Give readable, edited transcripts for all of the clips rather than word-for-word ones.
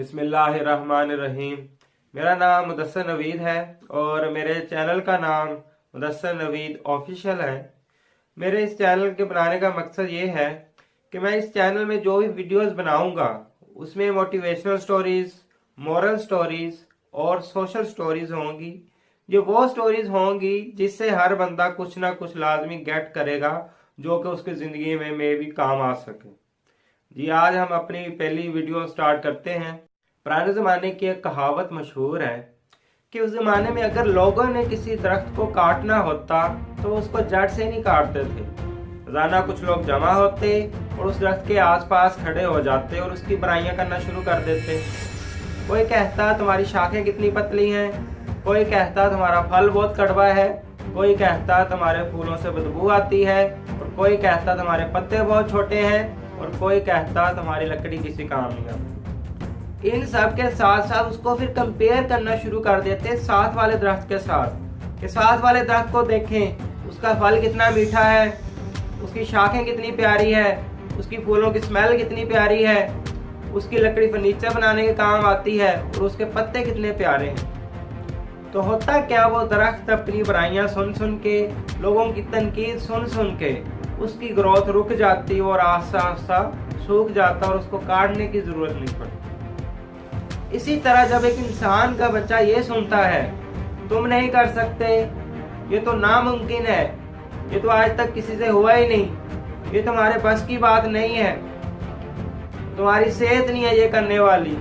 बिस्मिल्लाहिर्रहमानिर्रहीम। मेरा नाम मुदस्सिर नवीद है और मेरे चैनल का नाम मुदस्सिर नवीद ऑफिशियल है। मेरे इस चैनल के बनाने का मकसद ये है कि मैं इस चैनल में जो भी वीडियोस बनाऊंगा उसमें मोटिवेशनल स्टोरीज, मोरल स्टोरीज और सोशल स्टोरीज होंगी। ये वो स्टोरीज होंगी जिससे हर बंदा कुछ ना कुछ लाजमी गेट करेगा जो कि उसकी ज़िंदगी में भी काम आ सके। जी, आज हम अपनी पहली वीडियो स्टार्ट करते हैं। पुराने ज़माने की एक कहावत मशहूर है कि उस ज़माने में अगर लोगों ने किसी दरख्त को काटना होता तो उसको जड़ से नहीं काटते थे। रोजाना कुछ लोग जमा होते और उस दरख्त के आसपास खड़े हो जाते और उसकी बुराइयां करना शुरू कर देते। कोई कहता तुम्हारी शाखें कितनी पतली हैं, कोई कहता तुम्हारा फल बहुत कड़वा है, कोई कहता तुम्हारे फूलों से बदबू आती है, और कोई कहता तुम्हारे पत्ते बहुत छोटे हैं, और कोई कहता तुम्हारी लकड़ी किसी काम नहीं आती। इन सब के साथ साथ उसको फिर कंपेयर करना शुरू कर देते साथ वाले दरख्त के साथ कि साथ वाले दरख्त को देखें, उसका फल कितना मीठा है, उसकी शाखें कितनी प्यारी है, उसकी फूलों की स्मेल कितनी प्यारी है, उसकी लकड़ी फर्नीचर बनाने के काम आती है, और उसके पत्ते कितने प्यारे हैं। तो होता क्या, वो दरख्त अपनी बुराइयां सुन सुन के, लोगों की तनकीद सुन सुन के उसकी ग्रोथ रुक जाती और आस्ता आस्ता सूख जाता और उसको काटने की जरूरत नहीं पड़ती। इसी तरह जब एक इंसान का बच्चा ये सुनता है तुम नहीं कर सकते, ये तो नामुमकिन है, ये तो आज तक किसी से हुआ ही नहीं, ये तुम्हारे बस की बात नहीं है, तुम्हारी सेहत नहीं है ये करने वाली,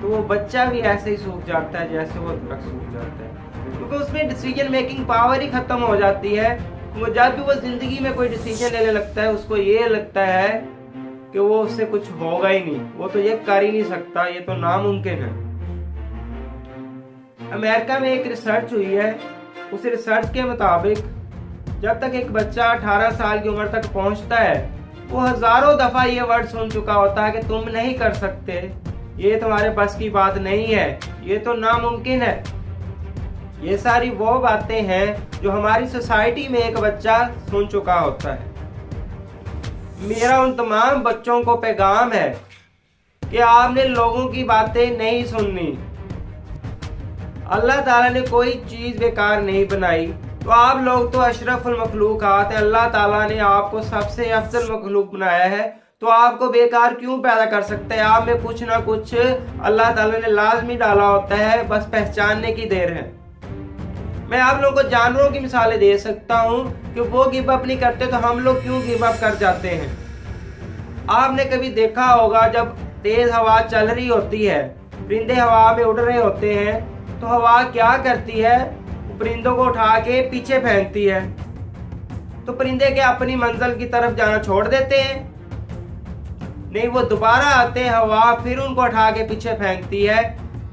तो वो बच्चा भी ऐसे ही सूख जाता है जैसे वो दरख्त सूख जाता है। क्योंकि उसमें डिसीजन मेकिंग पावर ही खत्म हो जाती है। वो जब भी वो जिंदगी में कोई डिसीजन लेने लगता है उसको ये लगता है कि वो उससे कुछ होगा ही नहीं, वो तो ये कर ही नहीं सकता, ये तो नामुमकिन है। अमेरिका में एक रिसर्च हुई है, उस रिसर्च के मुताबिक जब तक एक बच्चा 18 साल की उम्र तक पहुंचता है वो हजारों दफा ये वर्ड सुन चुका होता है कि तुम नहीं कर सकते, ये तुम्हारे बस की बात नहीं है, ये तो नामुमकिन है। ये सारी वो बातें हैं जो हमारी सोसाइटी में एक बच्चा सुन चुका होता है। मेरा उन तमाम बच्चों को पैगाम है कि आपने लोगों की बातें नहीं सुननी। अल्लाह ताला ने कोई चीज बेकार नहीं बनाई, तो आप लोग तो अशरफुल मखलूकात है, अल्लाह ताला ने आपको सबसे अफजल मखलूक बनाया है, तो आपको बेकार क्यों पैदा कर सकते हैं। आप में कुछ ना कुछ अल्लाह ताला ने लाजमी डाला होता है, बस पहचानने की देर है। मैं आप लोगों को जानवरों की मिसालें दे सकता हूँ कि वो गिव अप नहीं करते तो हम लोग क्यों गिव अप कर जाते हैं। आपने कभी देखा होगा जब तेज हवा चल रही होती है, परिंदे हवा में उड़ रहे होते हैं, तो हवा क्या करती है, परिंदों को उठा के पीछे फेंकती है। तो परिंदे क्या अपनी मंजिल की तरफ जाना छोड़ देते हैं? नहीं, वो दोबारा आते हैं, हवा फिर उनको उठा के पीछे फेंकती है,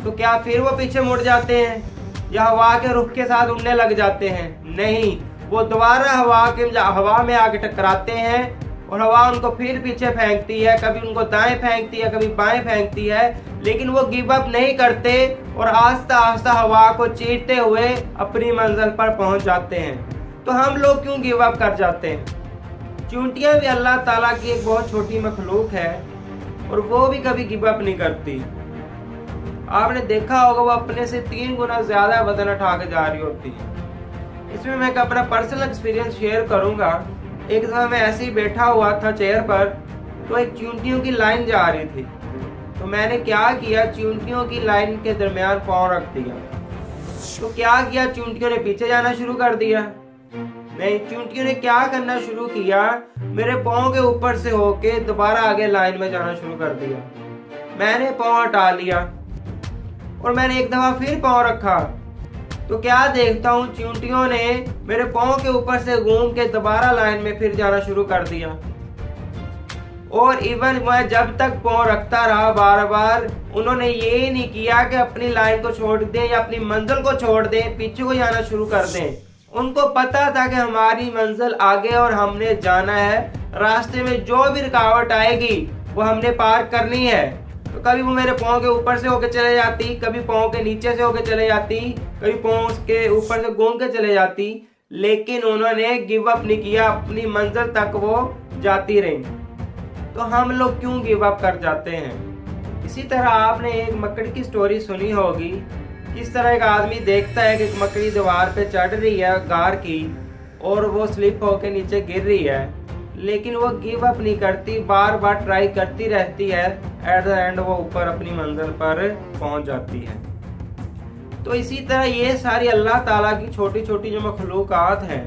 तो क्या फिर वो पीछे मुड़ जाते हैं या हवा के रुख के साथ उड़ने लग जाते हैं? नहीं, वो दोबारा हवा में आके टकराते हैं और हवा उनको फिर पीछे फेंकती है, कभी उनको दाएं फेंकती है, कभी बाएं फेंकती है, लेकिन वो गिव अप नहीं करते और आस्ता आस्ता हवा को चीरते हुए अपनी मंजिल पर पहुंच जाते हैं। तो हम लोग क्यों गिव अप कर जाते हैं? चूंटियां भी अल्लाह ताला की एक बहुत छोटी मखलूक है और वो भी कभी गिव अप नहीं करती। आपने देखा होगा वो अपने से 3 गुना ज्यादा वजन उठा के जा रही होती है। इसमें मैं अपना पर्सनल एक्सपीरियंस शेयर करूंगा। एक दफा मैं ऐसे ही बैठा हुआ था चेयर पर, तो एक चूंटियों की लाइन जा रही थी, तो मैंने क्या किया, चूंटियों की लाइन के दरमियान पाँव रख दिया। तो क्या किया, चूंटियों ने पीछे जाना शुरू कर दिया। नहीं, चूंटियों ने क्या करना शुरू किया, मेरे पाँव के ऊपर से होके दोबारा आगे लाइन में जाना शुरू कर दिया। मैंने पाँव हटा लिया और मैंने एक दफा फिर पाँव रखा, तो क्या देखता हूँ, चूंटियों ने मेरे पाँव के ऊपर से घूम के दोबारा लाइन में फिर जाना शुरू कर दिया। और इवन मैं जब तक पाँव रखता रहा बार बार, उन्होंने ये नहीं किया कि अपनी लाइन को छोड़ दें या अपनी मंजिल को छोड़ दें, पीछे को जाना शुरू कर दें। उनको पता था कि हमारी मंजिल आगे और हमने जाना है, रास्ते में जो भी रुकावट आएगी वो हमने पार करनी है। तो कभी वो मेरे पाँव के ऊपर से होके चले जाती, कभी पाँव के नीचे से होके चले जाती, कभी पाँव के ऊपर से घूम के चले जाती, लेकिन उन्होंने गिव अप नहीं किया, अपनी मंजिल तक वो जाती रही। तो हम लोग क्यों गिव अप कर जाते हैं? इसी तरह आपने एक मकड़ी की स्टोरी सुनी होगी। किस तरह एक आदमी देखता है कि एक मकड़ी दीवार पे चढ़ रही है गार की और वो स्लिप होकर नीचे गिर रही है, लेकिन वो गिव अप नहीं करती, बार बार ट्राई करती रहती है। एट द एंड वो ऊपर अपनी मंजिल पर पहुंच जाती है। तो इसी तरह ये सारी अल्लाह ताला की छोटी छोटी जो मखलूकात हैं,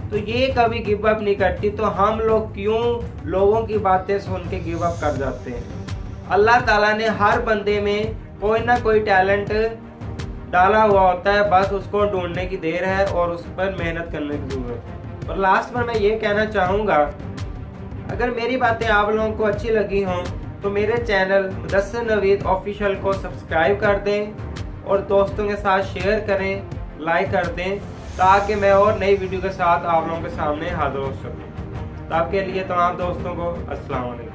तो ये कभी गिव अप नहीं करती, तो हम लोग क्यों लोगों की बातें सुन के गिव अप कर जाते हैं। अल्लाह ताला ने हर बंदे में कोई ना कोई टैलेंट डाला हुआ होता है, बस उसको ढूंढने की देर है और उस पर मेहनत करने की जरूरत है। और लास्ट में मैं ये कहना चाहूँगा, अगर मेरी बातें आप लोगों को अच्छी लगी हों तो मेरे चैनल मुदस्सिर नवीद ऑफिशियल को सब्सक्राइब कर दें और दोस्तों के साथ शेयर करें, लाइक कर दें, ताकि मैं और नई वीडियो के साथ आप लोगों के सामने हाजिर हो सकूं। तो आपके लिए तमाम दोस्तों को अस्सलाम वालेकुम।